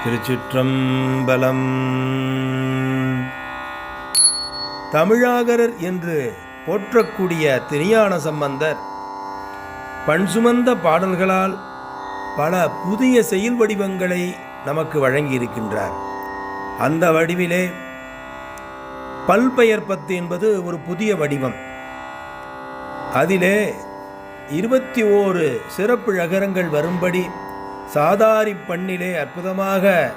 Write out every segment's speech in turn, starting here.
திருச்சிற்றம்பலம். தமிழாகரர் என்று போற்றக்கூடிய திருஞான சம்பந்தர் பண் சுமந்த பாடல்களால் பல புதிய செயல் வடிவங்களை நமக்கு வழங்கியிருக்கின்றார். அந்த வடிவிலே பல்பெயர்ப்பத்து என்பது ஒரு புதிய வடிவம். அதிலே 21 சிறப்பு ழகரங்கள் வரும்படி சாதாரி பண்ணிலே அற்புதமாக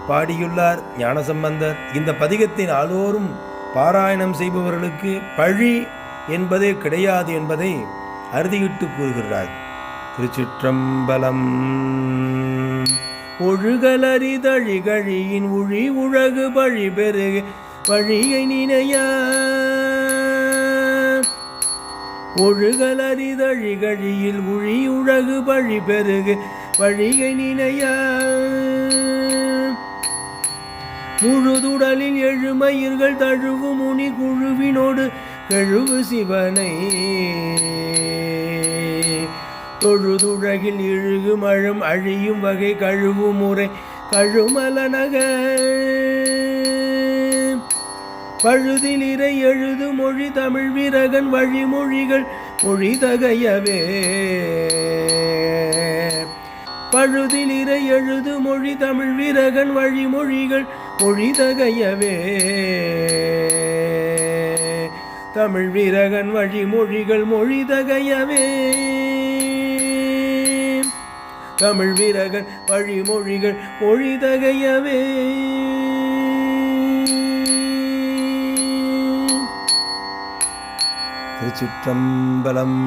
பாடியுள்ளார் ஞானசம்பந்தர். இந்த பதிகத்தின் ஆளோரும் பாராயணம் செய்பவர்களுக்கு பழி என்பதே கிடையாது என்பதை அறுதியிட்டு கூறுகிறார். திருச்சிற்றம்பலம். ஒழுகலரிதழிகழியின் உழி உலகு பழி பெருகு வழியை நினையா ஒழுகலரிதழிகழியில் உழி உலகு பழி பெருகு வழியை நினையா முழுதுடலில் எழுமயிர்கள் தழுவு முனி குழுவினோடு கழுவு சிவனை தொழுதுழகில் இழுகு மழும் அழியும் வகை கழுவு முறை கழுமலனக பழுதில் இறை எழுது மொழி தமிழ் வீரகன் வழிமொழிகள் மொழி தகையவே பழுதில் இறை எழுது மொழி தமிழ் வீரகன் வழிமொழிகள் மொழி தகையவே தமிழ் வீரகன் வழிமொழிகள் மொழி தகையவே தமிழ் வீரகன் வழிமொழிகள் மொழி தகையவே. திருச்சிற்றம்பலம்.